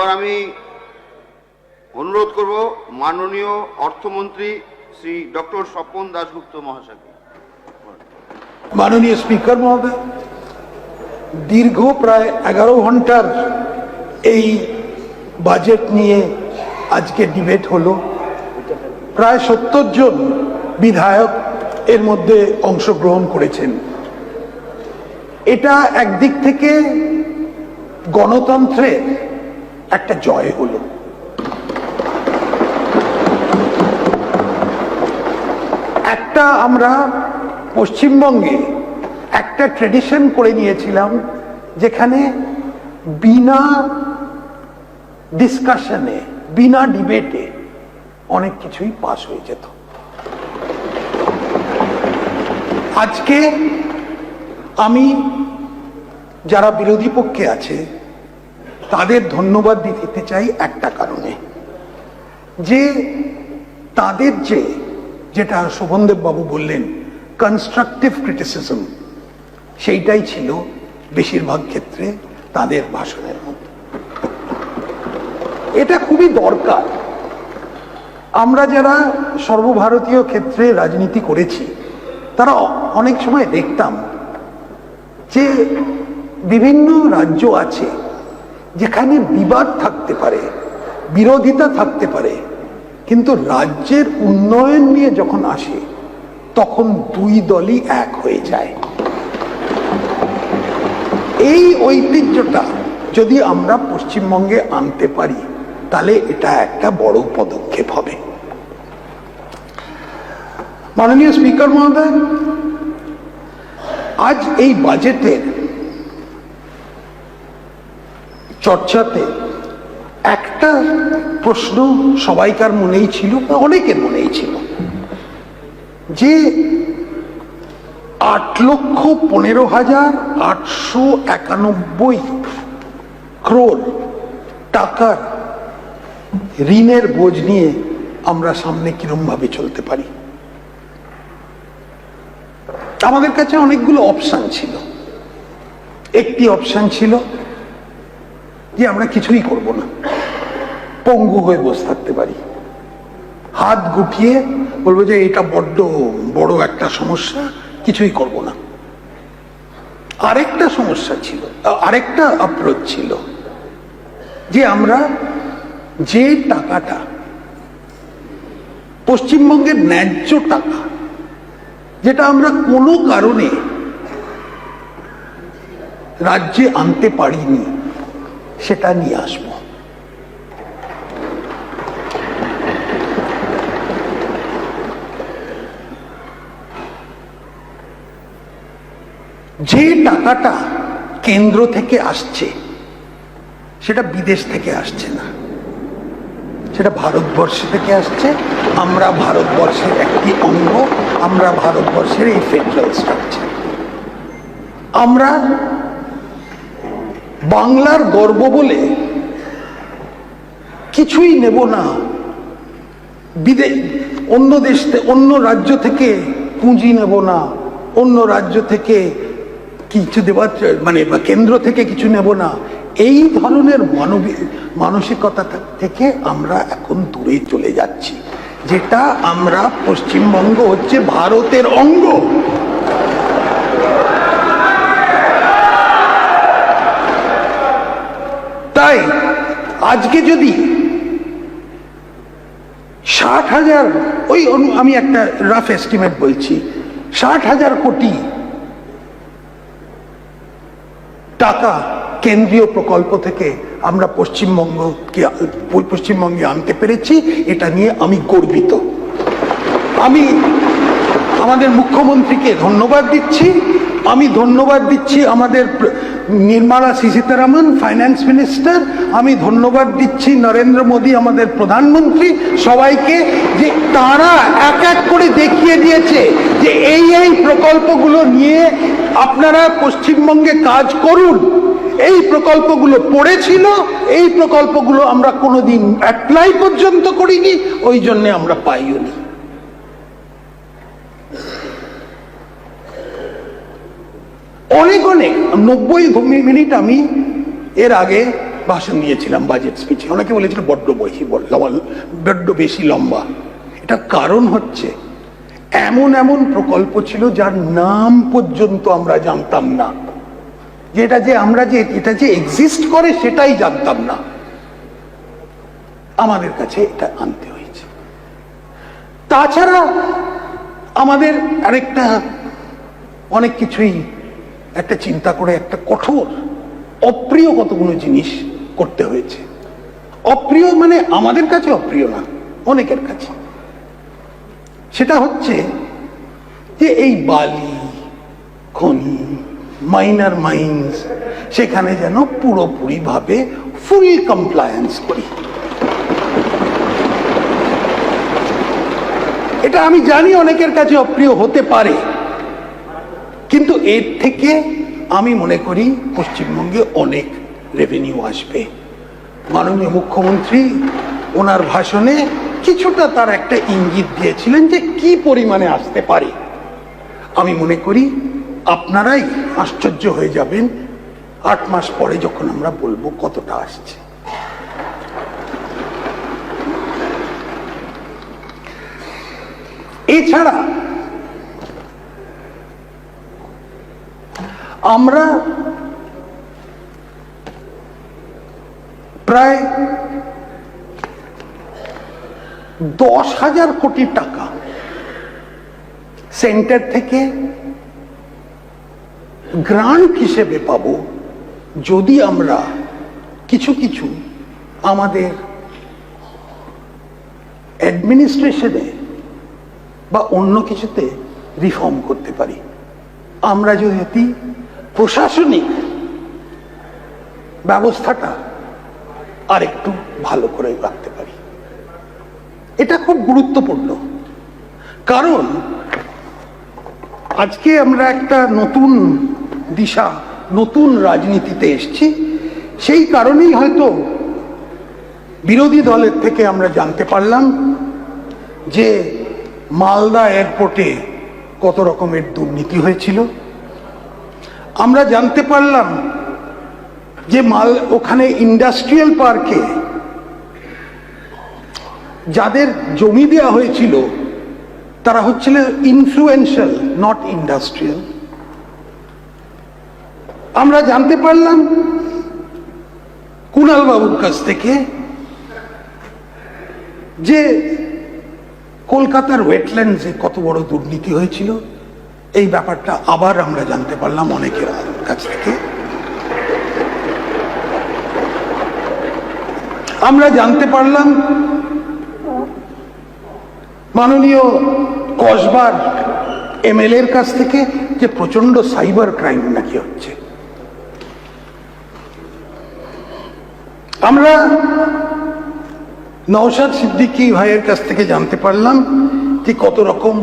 এবার আমি অনুরোধ করব মাননীয় অর্থমন্ত্রী শ্রী ডক্টর স্বপন দাশগুপ্ত মহাশয়কে। মাননীয় স্পিকার মহোদয়, দীর্ঘ প্রায় 11 ঘন্টার এই বাজেট নিয়ে আজকে ডিবেট হলো। প্রায় 70 জন বিধায়ক এর মধ্যে অংশগ্রহণ করেছেন। এটা একদিক থেকে গণতন্ত্রের একটা জয় হলো। একটা আমরা পশ্চিমবঙ্গে একটা ট্রেডিশন করে নিয়েছিলাম যেখানে বিনা ডিসকাশনে, বিনা ডিবেটে অনেক কিছুই পাস হয়ে যেত। আজকে আমি যারা বিরোধী পক্ষে আছে তাদের ধন্যবাদ দিতে চাই একটা কারণে, যে তাদের যেটা শোভনদেব বাবু বললেন কনস্ট্রাকটিভ ক্রিটিসিজম, সেইটাই ছিল বেশিরভাগ ক্ষেত্রে তাদের ভাষণের মধ্যে। এটা খুবই দরকার। আমরা যারা সর্বভারতীয় ক্ষেত্রে রাজনীতি করেছি তারা অনেক সময় দেখতাম যে বিভিন্ন রাজ্য আছে যেখানে বিবাদ থাকতে পারে, বিরোধিতা থাকতে পারে, কিন্তু রাজ্যের উন্নয়ন নিয়ে যখন আসে তখন দুই দলই এক হয়ে যায়। এই ঐতিহ্যটা যদি আমরা পশ্চিমবঙ্গে আনতে পারি তাহলে এটা একটা বড় পদক্ষেপ হবে। মাননীয় স্পিকার মহোদয়, আজ এই বাজেটের চর্চাতে একটা প্রশ্ন সবাইকার মনেই ছিল, অনেকের মনেই ছিল, যে 8,15,891 crore টাকার ঋণের বোঝ নিয়ে আমরা সামনে কিরম ভাবে চলতে পারি। আমাদের কাছে অনেকগুলো অপশন ছিল। একটি অপশন ছিল যে আমরা কিছুই করব না, পঙ্গু হয়ে বসে থাকতে পারি, হাত গুটিয়ে বলবো যে এটা বড্ড বড় একটা সমস্যা, কিছুই করব না। আরেকটা সমস্যা ছিল, আরেকটা অ্যাপ্রোচ ছিল যে আমরা যে টাকাটা পশ্চিমবঙ্গের ন্যায্য টাকা, যেটা আমরা কোনো কারণে রাজ্যে আনতে পারিনি, সেটা নিয়ে আসব। যে টাকাটা কেন্দ্র থেকে আসছে সেটা বিদেশ থেকে আসছে না, সেটা ভারতবর্ষ থেকে আসছে। আমরা ভারতবর্ষের একটি অঙ্গ, আমরা ভারতবর্ষের এই ফেডারেল স্ট্রাকচার। আমরা বাংলার গর্ব বলে কিছুই নেব না, অন্য দেশ, অন্য রাজ্য থেকে পুঁজি নেব না, অন্য রাজ্য থেকে কিছু দেওয়ার মানে কেন্দ্র থেকে কিছু নেব না। এই ধরনের মানসিকতা থেকে আমরা এখন দূরে চলে যাচ্ছি, যেটা আমরা পশ্চিমবঙ্গ হচ্ছে ভারতের অঙ্গ। তাই আজকে যদি 60,000, ওই আমি একটা রাফ এস্টিমেট বলছি, 60,000 কোটি টাকা কেন্দ্রীয় প্রকল্প থেকে আমরা পশ্চিমবঙ্গে আনতে পেরেছি, এটা নিয়ে আমি গর্বিত। আমি আমাদের মুখ্যমন্ত্রীকে ধন্যবাদ দিচ্ছি। আমি ধন্যবাদ দিচ্ছি আমাদের নির্মলা সীতারামন ফাইন্যান্স মিনিস্টার, আমি ধন্যবাদ দিচ্ছি নরেন্দ্র মোদী আমাদের প্রধানমন্ত্রী, সবাইকে, যে তারা এক এক করে দেখিয়ে দিয়েছে যে এই প্রকল্পগুলো নিয়ে আপনারা পশ্চিমবঙ্গে কাজ করুন। এই প্রকল্পগুলো পড়েছিল, এই প্রকল্পগুলো আমরা কোনোদিন অ্যাপ্লাই পর্যন্ত করিনি, ওই জন্য আমরা পাইও নি। অনেক 90 মিনিট আমি এর আগে ভাষণ দিয়েছিলাম বাজেট স্পিচে, অনেকে বলেছিল বড্ড বেশি লম্বা। এটা কারণ হচ্ছে এমন এমন প্রকল্প ছিল যার নাম পর্যন্ত আমরা জানতাম না, যেটা যে আমরা যে এটা যে এক্সিস্ট করে সেটাই জানতাম না, আমাদের কাছে এটা আনতে হয়েছে। তাছাড়া আমাদের আরেকটা অনেক কিছুই একটা চিন্তা করে একটা কঠোর অপ্রিয় কতগুলো জিনিস করতে হয়েছে। অপ্রিয় মানে আমাদের কাছে অপ্রিয় না, অনেকের কাছে। সেটা হচ্ছে যে এই বালি খনি, মাইনার মাইন্স, সেখানে যেন পুরোপুরি ভাবে ফুল কমপ্লায়েন্স করি। এটা আমি জানি অনেকের কাছে অপ্রিয় হতে পারে, কিন্তু এর থেকে আমি মনে করি পশ্চিমবঙ্গে অনেক রেভিনিউ আসবে। মাননীয় মুখ্যমন্ত্রী ওনার ভাষণে কিছুটা তার একটা ইঙ্গিত দিয়েছিলেন যে কি পরিমাণে আসতে পারে। আমি মনে করি আপনারাই আশ্চর্য হয়ে যাবেন 8 মাস পরে যখন আমরা বলবো কতটা আসছে। এছাড়া আমরা প্রায় 10,000 কোটি টাকা সেন্টার থেকে গ্রান্ট হিসেবে পাবো যদি আমরা কিছু কিছু আমাদের অ্যাডমিনিস্ট্রেশনে বা অন্য কিছুতে রিফর্ম করতে পারি। আমরা যদি প্রশাসনিক ব্যবস্থাটা আর একটু ভালো করে রাখতে পারি, এটা খুব গুরুত্বপূর্ণ। কারণ আজকে আমরা একটা নতুন দিশা, নতুন রাজনীতিতে এসেছি। সেই কারণেই হয়তো বিরোধী দলের থেকে আমরা জানতে পারলাম যে মালদা এয়ারপোর্টে কত রকমের দুর্নীতি হয়েছিল। আমরা জানতে পারলাম যে ওখানে ইন্ডাস্ট্রিয়াল পার্কে যাদের জমি দেওয়া হয়েছিল তারা হচ্ছিল ইনফ্লুয়েন্সিয়াল, নট ইন্ডাস্ট্রিয়াল। আমরা জানতে পারলাম কুণাল বাবুর কাছ থেকে যে কলকাতার ওয়েটল্যান্ডসে কত বড় দুর্নীতি হয়েছিল। এই ব্যাপারটা আবার আমরা জানতে পারলাম অনেকের কাছ থেকে। আমরা জানতে পারলাম মাননীয় কসবার এমএলএ এর কাছ থেকে যে প্রচন্ড সাইবার ক্রাইম নাকি হচ্ছে। আমরা নওশাদ সিদ্দিকী ভাইয়ের কাছ থেকে জানতে পারলাম যে কত রকম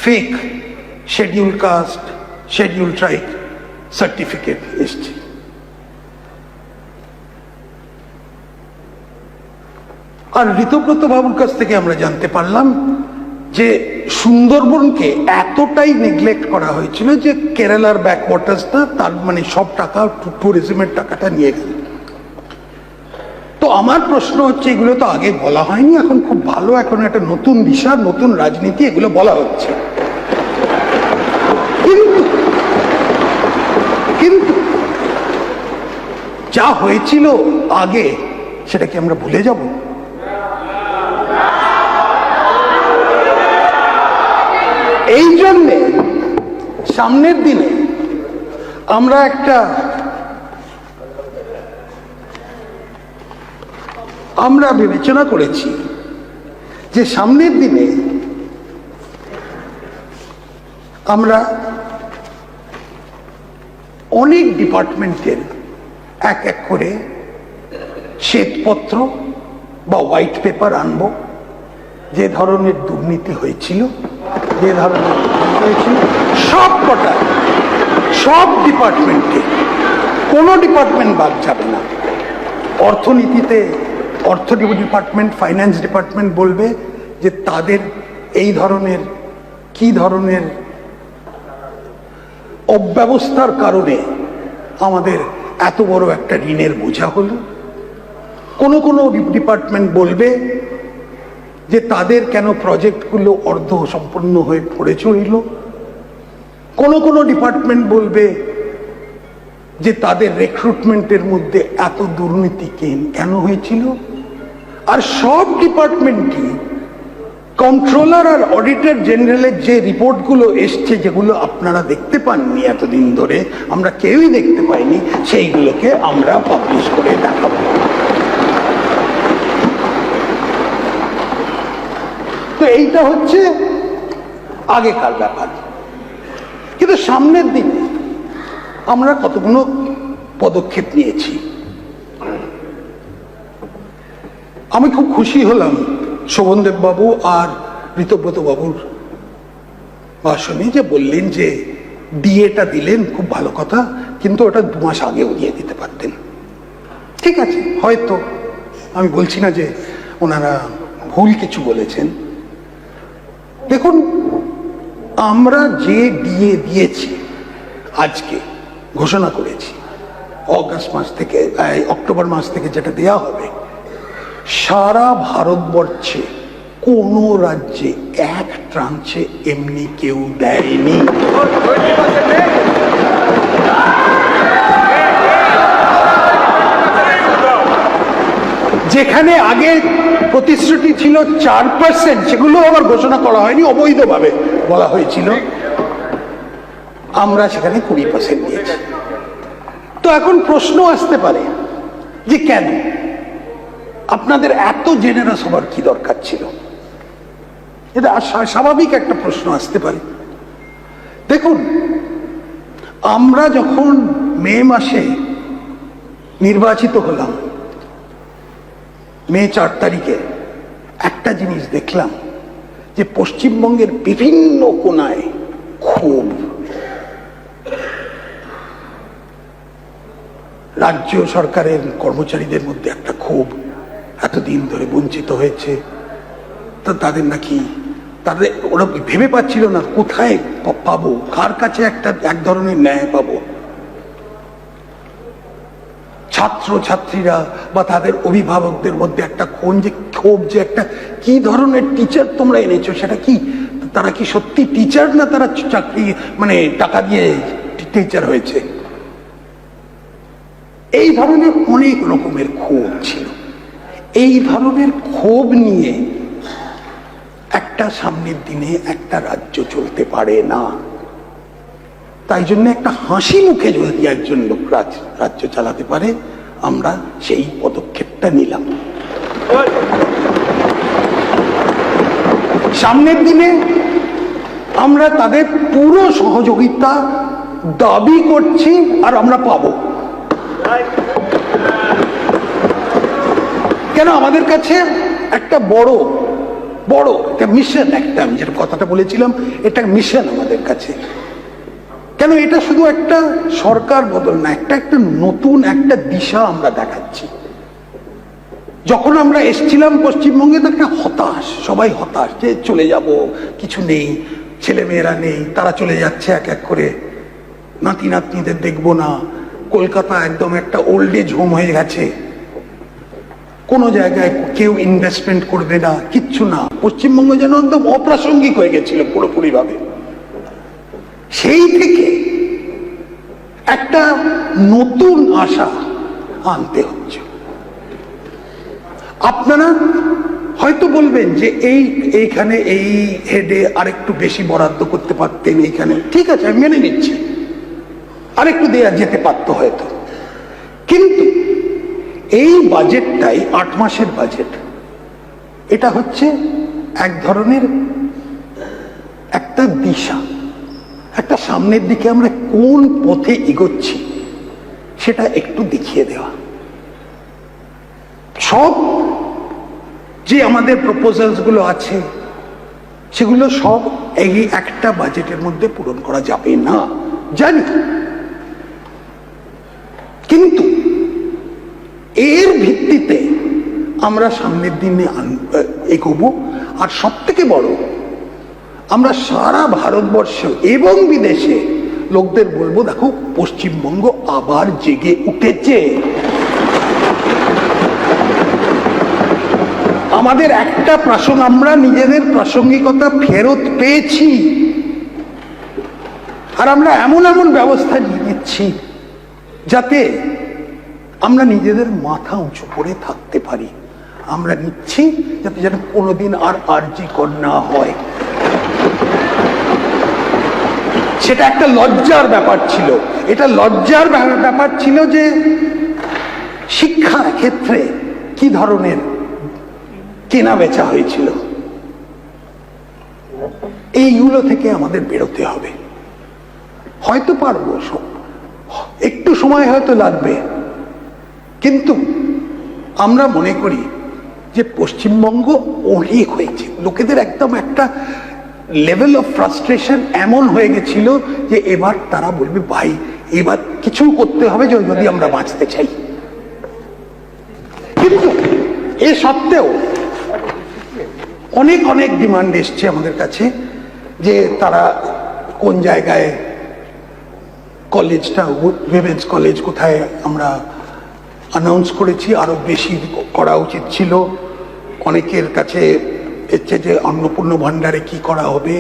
fake schedule caste, schedule tribe certificate এসছে। আর ঋতব্রত বাবুর কাছ থেকে আমরা জানতে পারলাম যে সুন্দরবনকে এতটাই নেগলেক্ট করা হয়েছিল যে কেরালার ব্যাকওয়াটার্সটা তার মানে সব টাকা ট্যুরিজমের টাকাটা নিয়ে গেল। তো আমার প্রশ্ন হচ্ছে, এগুলো তো আগে বলা হয়নি, এখন খুব ভালো, এখন একটা নতুন দিশা, নতুন রাজনীতি, এগুলো বলা হচ্ছে। কিন্তু যা হয়েছিল আগে সেটা কি আমরা ভুলে যাব? এই জন্যে সামনের দিনে আমরা বিবেচনা করেছি যে সামনের দিনে আমরা অনেক ডিপার্টমেন্টের এক এক করে শ্বেতপত্র বা হোয়াইট পেপার আনব, যে ধরনের দুর্নীতি হয়েছিল, যে ধরনের হয়েছিল সব ডিপার্টমেন্টে, কোনো ডিপার্টমেন্ট বাদ যাবে না। অর্থনীতিতে অর্থ ডিপার্টমেন্ট, ফাইন্যান্স ডিপার্টমেন্ট বলবে যে তাদের এই ধরনের কি ধরনের অব্যবস্থার কারণে আমাদের এত বড় একটা ঋণের বোঝা হলো, কোনো ডিপার্টমেন্ট বলবে যে তাদের কেন প্রজেক্টগুলো অর্ধ সম্পূর্ণ হয়ে পড়ে চলিল, কোনো ডিপার্টমেন্ট বলবে যে তাদের রিক্রুটমেন্টের মধ্যে এত দুর্নীতি কেন হয়েছিল। আর সব ডিপার্টমেন্টই কন্ট্রোলার আর অডিটর জেনারেলের যে রিপোর্টগুলো এসছে, যেগুলো আপনারা দেখতে পাননি এতদিন ধরে, আমরা কেউই দেখতে পাইনি, সেইগুলোকে আমরা পাবলিশ করে দেখাবো। তো এইটা হচ্ছে আগেকার ব্যাপার। কিন্তু সামনের দিনে আমরা কতগুলো পদক্ষেপ নিয়েছি। আমি খুব খুশি হলাম শোভনদেব বাবু আর ঋতব্রত বাবুর ভাষণে, যে বললেন যে ডিএটা দিলেন খুব ভালো কথা, কিন্তু ওটা 2 মাস আগেও দিয়ে দিতে পারতেন। ঠিক আছে, হয়তো আমি বলছি না যে ওনারা ভুল কিছু বলেছেন। দেখুন, আমরা যে ডিএ দিয়েছি, আজকে ঘোষণা করেছি অগাস্ট মাস থেকে, অক্টোবর মাস থেকে যেটা দেয়া হবে, সারা ভারতবর্ষে কোনো রাজ্যে এক ট্রান্সে এমনি কেউ দেয়নি। যেখানে আগে প্রতিশ্রুতি ছিল 4%, সেগুলো আবার ঘোষণা করা হয়নি, অবৈধভাবে বলা হয়েছিল, আমরা সেখানে 20% দিয়েছি। তো এখন প্রশ্ন আসতে পারে যে কেন আপনাদের এত জেনারেস হবার কি দরকার ছিল? এটা স্বাভাবিক একটা প্রশ্ন আসতে পারে। দেখুন, আমরা যখন মে মাসে নির্বাচিত হলাম, মে 4 তারিখে, একটা জিনিস দেখলাম যে পশ্চিমবঙ্গের বিভিন্ন কোণায় ক্ষোভ, রাজ্য সরকারের কর্মচারীদের মধ্যে একটা ক্ষোভ, এতদিন ধরে বঞ্চিত হয়েছে, তো তাদের নাকি ওরা ভেবে পাচ্ছিল না কোথায় পাবো, কার কাছে এক ধরনের ন্যায় পাবো। ছাত্র ছাত্রীরা বা তাদের অভিভাবকদের মধ্যে একটা ক্ষোভ যে একটা কি ধরনের টিচার তোমরা এনেছো, সেটা কি, তারা কি সত্যি টিচার না তারা চাকরি মানে টাকা দিয়ে টিচার হয়েছে। এই ধরনের অনেক রকমের ক্ষোভ ছিল। এই ধরনের ক্ষোভ নিয়ে একটা সামনের দিনে একটা রাজ্য চলতে পারে না। তাই জন্য একটা হাসি মুখে যদি একজন লোক রাজ্য চালাতে পারে, আমরা সেই পদক্ষেপটা নিলাম। সামনের দিনে আমরা তাদের পুরো সহযোগিতা দাবি করছি, আর আমরা পাবো। কেন, আমাদের কাছে একটা বড় একটা মিশন, একটা আমি যেটা কথাটা বলেছিলাম, এটা মিশন আমাদের কাছে। কেন, এটা শুধু একটা সরকার বদল না, একটা নতুন একটা দিশা আমরা দেখাচ্ছি। যখন আমরা এসছিলাম পশ্চিমবঙ্গে, তো একটা হতাশ, সবাই হতাশ যে চলে যাব, কিছু নেই, ছেলে মেয়েরা নেই, তারা চলে যাচ্ছে এক এক করে, নাতি নাতনিদের দেখবো না, কলকাতা একদম একটা ওল্ড এজ হোম হয়ে গেছে, কোনো জায়গায় কেউ ইনভেস্টমেন্ট করবে না, কিচ্ছু না, পশ্চিমবঙ্গ যেন একদম অপ্রাসঙ্গিক হয়ে গেছিল পুরোপুরি ভাবে। সেই থেকে একটা নতুন আশা আনতে হচ্ছে। আপনারা হয়তো বলবেন যে এইখানে এই হেডে আরেকটু বেশি বরাদ্দ করতে পারতেন, এইখানে ঠিক আছে, আমি মেনে নিচ্ছি, আরেকটু দেয়া যেতে পারতো হয়তো, কিন্তু এই বাজেটটাই 8 মাসের বাজেট, এটা হচ্ছে এক ধরনের একটা দিশা, একটা সামনের দিকে আমরা কোন পথে এগোচ্ছি সেটা একটু দেখিয়ে দেওয়া। সব যে আমাদের প্রপোজালস গুলো আছে, সেগুলো সব এই একটা বাজেটের মধ্যে পূরণ করা যাবে না, জানি, কিন্তু এর ভিত্তিতে আমরা সামনের দিনে এগোবো। আর সব থেকে বড়, আমরা সারা ভারতবর্ষ এবং বিদেশে লোকদের বলবো, দেখো পশ্চিমবঙ্গ আবার জেগে উঠেছে। আমাদের একটা আমরা নিজেদের প্রাসঙ্গিকতা ফেরত পেয়েছি, আর আমরা এমন এমন ব্যবস্থা নিয়ে নিচ্ছি যাতে আমরা নিজেদের মাথা উঁচু করে থাকতে পারি। আমরা নিচ্ছি যাতে যেন কোনোদিন আর আরজি কর না হয়। সেটা একটা লজ্জার ব্যাপার ছিল। এটা লজ্জার ব্যাপার ছিল যে শিক্ষা ক্ষেত্রে কি ধরনের কেনা বেচা হয়েছিল। এইগুলো থেকে আমাদের বেরোতে হবে। হয়তো পারবো, একটু সময় হয়তো লাগবে, কিন্তু আমরা মনে করি যে পশ্চিমবঙ্গ অনেক হয়েছে। লোকেদের একদম একটা লেভেল অফ ফ্রাস্ট্রেশন এমন হয়ে গেছিল যে এবার তারা বলবে ভাই এবার কিছু করতে হবে যদি আমরা বাঁচতে চাই। কিন্তু এ সত্ত্বেও অনেক অনেক ডিমান্ড এসছে আমাদের কাছে যে তারা কোন জায়গায় কলেজটা, উইমেন্স কলেজ কোথায় আমরা অ্যানাউন্স করেছি, আরো বেশি করা উচিত ছিল। অনেকের কাছে এসছে যে অন্নপূর্ণ ভাণ্ডারে কি করা হবে।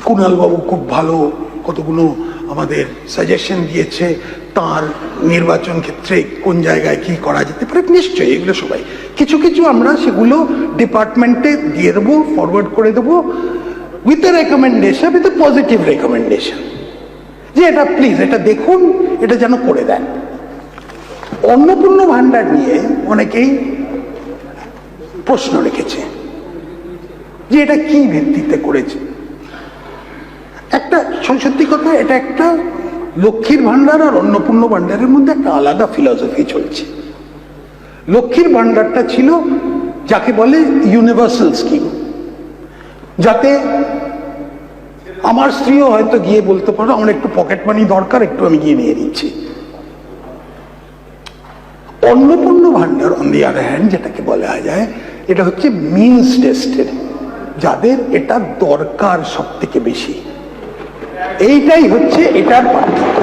কুণালবাবু খুব ভালো কতগুলো আমাদের সাজেশন দিয়েছে, তার নির্বাচন ক্ষেত্রে কোন জায়গায় কি করা যেতে পারে। নিশ্চয়ই এগুলো সবাই কিছু কিছু আমরা সেগুলো ডিপার্টমেন্টে দিয়ে দেবো, ফরওয়ার্ড করে দেবো with a recommendation, with a positive recommendation যে এটা প্লিজ এটা দেখুন, এটা যেন করে দেন। অন্নপূর্ণ ভাণ্ডার নিয়ে অনেকেই প্রশ্ন রেখেছে যে এটা কি ভিত্তিতে করেছে। একটা সত্যি কথা, এটা একটা লক্ষ্মীর ভাণ্ডার আর অন্নপূর্ণ ভাণ্ডারের মধ্যে একটা আলাদা ফিলসফি চলছে। লক্ষ্মীর ভাণ্ডারটা ছিল যাকে বলে ইউনিভার্সাল স্কিম, যাতে আমার স্ত্রীও হয়তো গিয়ে বলতে পারো আমার একটু পকেট মানি দরকার, একটু আমি গিয়ে নিয়ে নিচ্ছি। অন্নপূর্ণ ভাণ্ডার অন দি আদার হ্যান্ড যেটাকে বলা যায়, এটা হচ্ছে মিনস টেস্টেড, যাদের এটা দরকার সব থেকে বেশি। এইটাই হচ্ছে এটার পার্থক্য।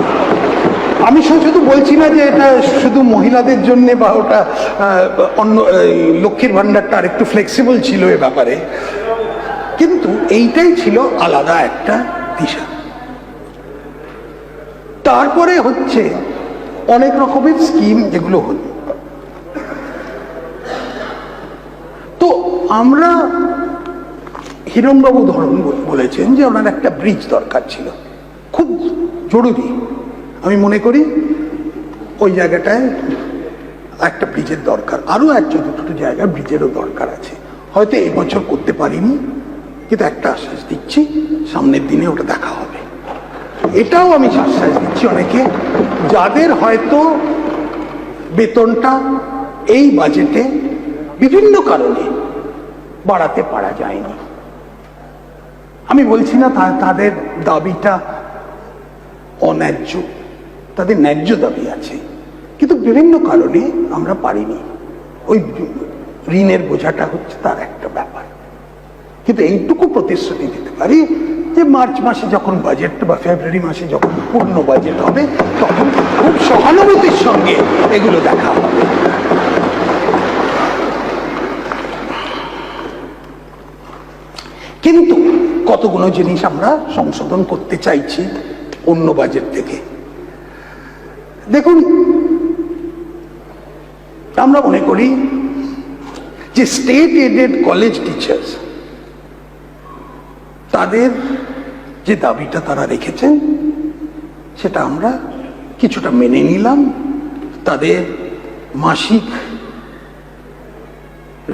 আমি শুধু বলছি না যে এটা শুধু মহিলাদের জন্য বা ওটা অন্য লক্ষ্মীর ভাণ্ডারটা আর একটু ফ্লেক্সিবল ছিল এ ব্যাপারে, কিন্তু এইটাই ছিল আলাদা একটা দিশা। তারপরে হচ্ছে অনেক রকমের স্কিম যেগুলো হল। তো আমরা হিরণবাবু ধরুন বলেছেন যে ওনার একটা ব্রিজ দরকার ছিল, খুব জরুরি। আমি মনে করি ওই জায়গাটায় একটা ব্রিজের দরকার, আরো একটা দুটো জায়গায় ব্রিজেরও দরকার আছে। হয়তো এই বছর করতে পারিনি, কিন্তু একটা আশ্বাস দিচ্ছি সামনের দিনে ওটা দেখা হবে। এটাও আমি আশ্বাস দিচ্ছি অনেকে যাদের হয়তো বেতনটা এই বাজেটে বিভিন্ন কারণে বাড়াতে পারা যায়নি। আমি বলছি না তাদের দাবিটা অন্যায্য, তাদের ন্যায্য দাবি আছে, কিন্তু বিভিন্ন কারণে আমরা পারিনি। ওই ঋণের বোঝাটা হচ্ছে তার একটা ব্যাপার। কিন্তু এইটুকু প্রতিশ্রুতি দিতে পারি যে মার্চ মাসে যখন বাজেট বা ফেব্রুয়ারি মাসে যখন পূর্ণ বাজেট হবে তখন খুব সহানুভূতির সঙ্গে এগুলো দেখা হবে। কিন্তু কতগুলো জিনিস আমরা সংশোধন করতে চাইছি অন্য বাজেট থেকে। দেখুন, আমরা মনে করি যে স্টেট এডেড কলেজ টিচার্স তাদের যে দাবিটা তারা রেখেছেন সেটা আমরা কিছুটা মেনে নিলাম। তাদের মাসিক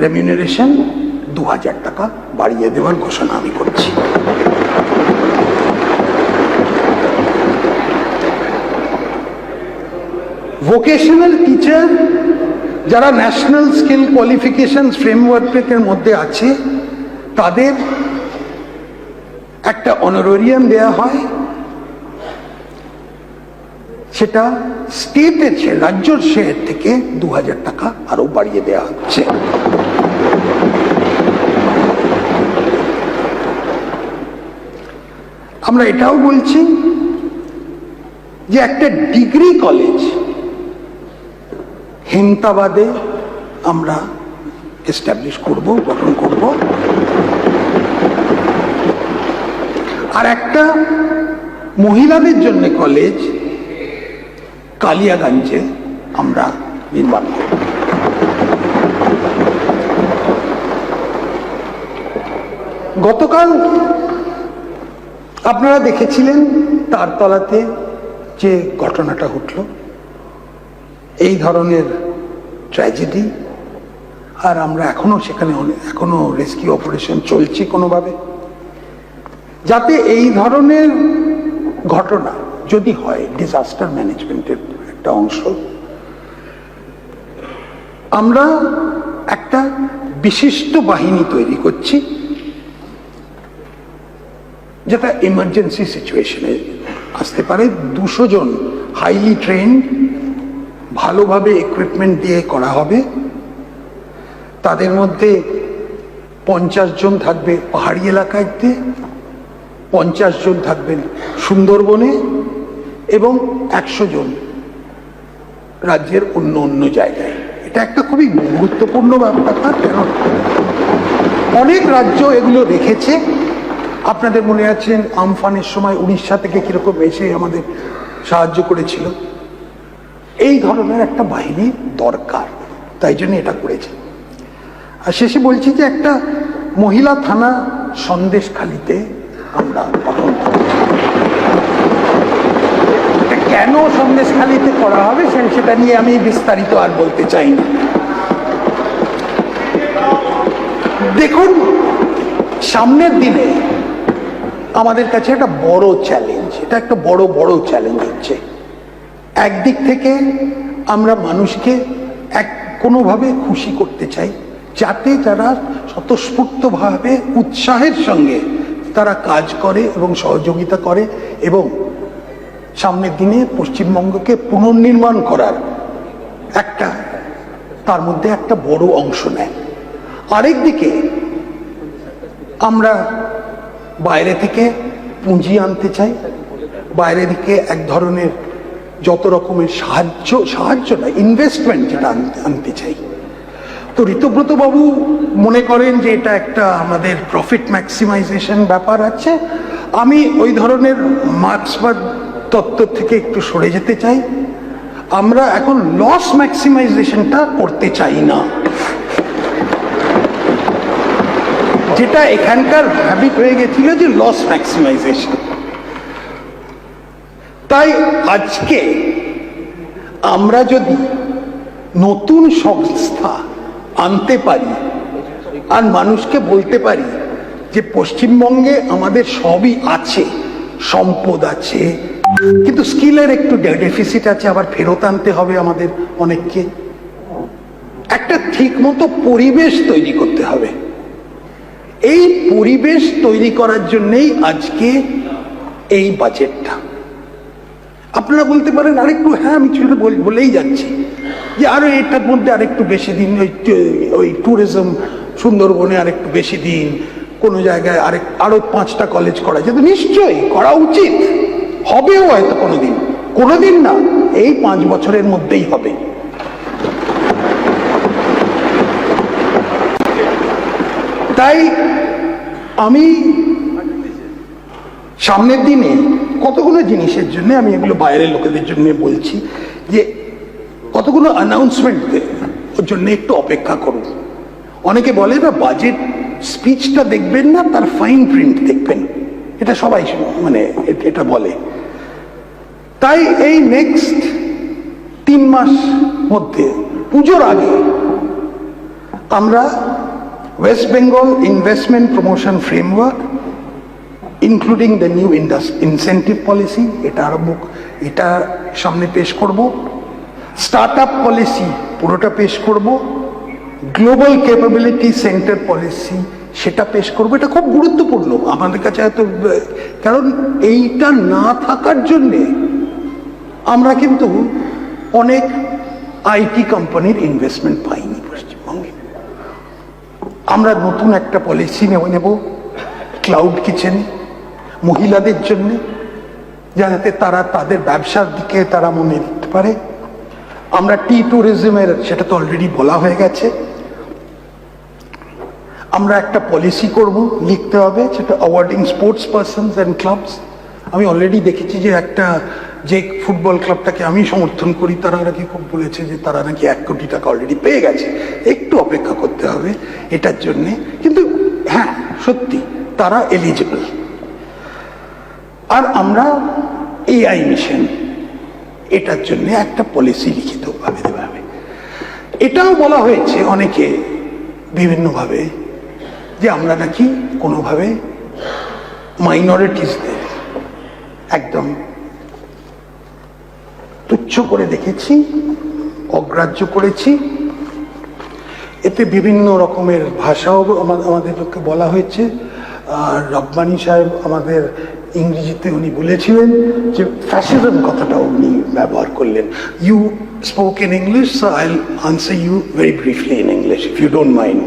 রেমিউনারেশন 2000 টাকা বাড়িয়ে দেওয়ার ঘোষণা আমি করছি। ভোকেশনাল টিচার যারা ন্যাশনাল স্কিল কোয়ালিফিকেশন ফ্রেমওয়ার্কের মধ্যে আছে তাদের একটা অনারেরিয়াম দেয়া হয়, সেটা স্টেটের রাজ্যের শেয়ার থেকে 2000 টাকা আরো বাড়িয়ে দেওয়া হচ্ছে। আমরা এটাও বলছি যে একটা ডিগ্রি কলেজ হেমতাবাদে আমরা এস্টাবলিশ করব, গঠন করব। আর একটা মহিলাদের জন্য কলেজ কালিয়াগঞ্জে আমরা নির্মাণ করব। গতকাল আপনারা দেখেছিলেন তারতলাতে যে ঘটনাটা ঘটল, এই ধরনের ট্র্যাজেডি, আর আমরা এখনো রেস্কিউ অপারেশন চলছে কোনোভাবে, যাতে এই ধরনের ঘটনা যদি হয়, ডিজাস্টার ম্যানেজমেন্টের একটা অংশ, আমরা একটা বিশিষ্ট বাহিনী তৈরি করছি, যেটা এমার্জেন্সি সিচুয়েশনে আসতে পারে। 200 জন হাইলি ট্রেন্ড, ভালোভাবে ইকুইপমেন্ট দিয়ে করা হবে। তাদের মধ্যে 50 জন থাকবে পাহাড়ি এলাকাতে, 50 জন থাকবেন সুন্দরবনে, এবং 100 জন রাজ্যের অন্য অন্য জায়গায়। এটা একটা খুবই গুরুত্বপূর্ণ ব্যাপার, কেন অনেক রাজ্য এগুলো রেখেছে। আপনাদের মনে আছেন আমফানের সময় উড়িষ্যা থেকে কিরকম এসে আমাদের সাহায্য করেছিল। এই ধরনের একটা বাহিনী দরকার, তাই জন্য এটা করেছে। আর শেষে বলছি যে একটা মহিলা থানা সন্দেশখালিতে আমরা গঠন করছি। কেন সন্দেশখালিতে করা হবে সেটা নিয়ে আমি বিস্তারিত আর বলতে চাই না। দেখুন, সামনের দিনে আমাদের কাছে একটা বড় চ্যালেঞ্জ, এটা একটা বড় চ্যালেঞ্জ হচ্ছে। একদিক থেকে আমরা মানুষকে কোনোভাবে খুশি করতে চাই, যাতে যারা স্বতঃস্ফূর্তভাবে উৎসাহের সঙ্গে তারা কাজ করে এবং সহযোগিতা করে এবং সামনের দিনে পশ্চিমবঙ্গকে পুনর্নির্মাণ করার তার মধ্যে একটা বড় অংশ নেয়। আরেকদিকে আমরা বাইরে থেকে পুঁজি আনতে চাই, বাইরে থেকে এক ধরনের যত রকমের সাহায্য না, ইনভেস্টমেন্ট যেটা আনতে চাই। তো ঋতব্রত বাবু মনে করেন যে এটা একটা আমাদের প্রফিট ম্যাক্সিমাইজেশন ব্যাপার আছে। আমি ওই ধরনের মার্ক্সবাদ তত্ত্ব থেকে একটু সরে যেতে চাই। আমরা এখন লস ম্যাক্সিমাইজেশনটা করতে চাই না, যেটা এখানকার হ্যাবিট হয়ে গেছিল যে লস ম্যাক্সিমাইজেশন। তাই আজকে আমরা যদি নতুন সংস্থা আনতে পারি আর মানুষকে বলতে পারি যে পশ্চিমবঙ্গে আমাদের সবই আছে, সম্পদ আছে, কিন্তু স্কিলের একটু ডেফিসিট আছে, আবার ফেরত আনতে হবে আমাদের অনেককে, একটা ঠিক মতো পরিবেশ তৈরি করতে হবে। এই পরিবেশ তৈরি করার জন্যই আজকে এই বাজেটটা। আপনারা বলতে পারেন আরেকটু, হ্যাঁ আমি বলেই যাচ্ছি যে আরো এটার মধ্যে আরেকটু বেশি দিন ওই ট্যুরিজম, সুন্দরবনে আরেকটু বেশি দিন, কোনো জায়গায় আরো 5টা কলেজ করা যেত, নিশ্চয়ই করা উচিত, হবেও হয়তো কোনোদিন না, এই 5 বছরের মধ্যেই হবে। তাই আমি সামনের দিনে কতগুলো জিনিসের জন্য, আমি এগুলো বাইরের লোকেদের জন্য বলছি, যে কতগুলো অ্যানাউন্সমেন্ট ওর জন্য একটু অপেক্ষা করুন। অনেকে বলে না বাজেট স্পিচটা দেখবেন না, তার ফাইন প্রিন্ট দেখবেন, এটা সবাই এটা বলে। তাই এই নেক্সট 3 মাস মধ্যে পুজোর আগে আমরা West Bengal investment promotion framework including the new incentive policy এটা সামনে পেশ করব। স্টার্ট আপ পলিসি পুরোটা পেশ করব। গ্লোবাল ক্যাপাবিলিটি সেন্টার পলিসি সেটা পেশ করব। এটা খুব গুরুত্বপূর্ণ আমাদের কাছে, কারণ এইটা না থাকার জন্যে আমরা কিন্তু অনেক আইটি কোম্পানির ইনভেস্টমেন্ট পাইনি পশ্চিমবঙ্গে। আমরা নতুন একটা পলিসি নেব ক্লাউড কিচেন, মহিলাদের জন্য, যাতে তারা তাদের ব্যবসার দিকে তারা মনে দিতে পারে। আমরা ট্যুরিজমের, সেটা তো অলরেডি বলা হয়ে গেছে। আমরা একটা পলিসি করব, লিখতে হবে, সেটা awarding sports persons and clubs. আমি অলরেডি দেখেছি যে যে ফুটবল ক্লাবটাকে আমি সমর্থন করি, তারা নাকি খুব বলেছে যে তারা নাকি 1 কোটি টাকা অলরেডি পেয়ে গেছে। একটু অপেক্ষা করতে হবে এটার জন্যে, কিন্তু হ্যাঁ সত্যি তারা এলিজিবল। আর আমরা এআই মিশন, এটার জন্য একটা পলিসি লিখিত ভাবে দেওয়া হবে। এটাও বলা হয়েছে অনেকে বিভিন্নভাবে যে আমরা নাকি কোনোভাবে মাইনরিটিসদের একদম তুচ্ছ করে দেখেছি, অগ্রাহ্য করেছি। এতে বিভিন্ন রকমের ভাষাও আমাদেরকে বলা হয়েছে। আর রব্বানী সাহেব আমাদের ইংরেজিতে উনি বলেছিলেন যে ফ্যাসিজম কথাটা উনি ব্যবহার করলেন। You spoke in English, so I will answer you very briefly in English if you don't mind.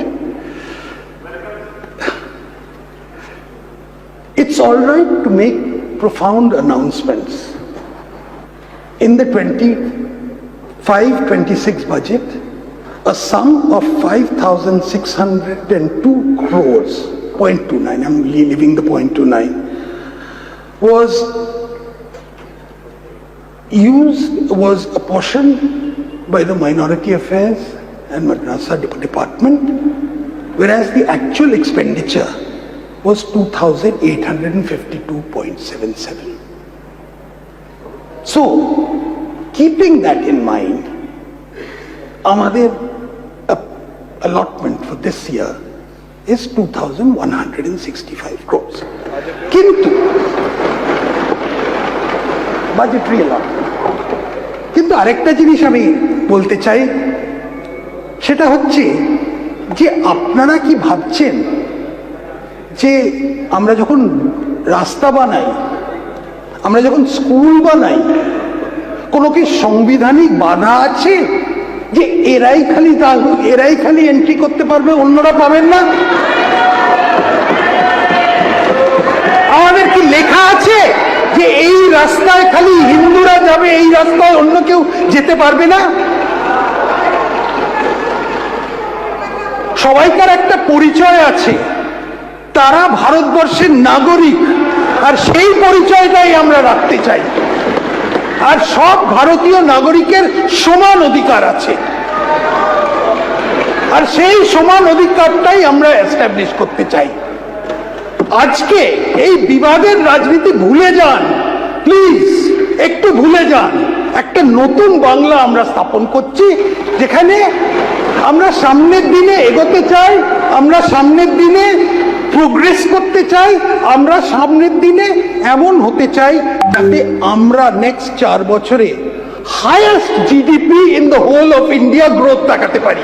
It's all right to make profound announcements. In the 25-26 budget, a sum of 5,602 crores, 0.29, I'm leaving the 0.29, was apportioned by the Minority Affairs and Madrasa Department, whereas the actual expenditure was 2,852.77. So, keeping that in mind, আমাদের allotment for this year is 2,165 crores. কিন্তু budgetary allotment. কিন্তু আরেকটা জিনিস আমি বলতে চাই, সেটা হচ্ছে যে আপনারা কি ভাবছেন যে আমরা যখন রাস্তা বানাই, আমরা যখন স্কুল বানাই, কোনো কি সাংবিধানিক বাধা আছে যে এরাই খালি এন্ট্রি করতে পারবে, অন্যরা পাবেন না? আমাদের কি লেখা আছে যে এই রাস্তায় খালি হিন্দুরা যাবে, এই রাস্তায় অন্য কেউ যেতে পারবে না? সবাইকার একটা পরিচয় আছে, তারা ভারতবর্ষের নাগরিক, আর সেই পরিচয়টাই আমরা রাখতে চাই। আর সব ভারতীয় নাগরিকের সমান অধিকার আছে, আর সেই সমান অধিকারটাই আমরা এস্টাবলিশ করতে চাই। আজকে এই বিবাদের রাজনীতি ভুলে যান, প্লিজ একটু ভুলে যান। একটা নতুন বাংলা আমরা স্থাপন করছি, যেখানে আমরা সামনের দিনে এগোতে চাই, আমরা সামনের দিনে প্রোগ্রেস করতে চাই, আমরা সামনের দিনে এমন হতে চাই যাতে আমরা নেক্সট 4 বছরে highest GDP in the whole of India growth দেখাতে পারি।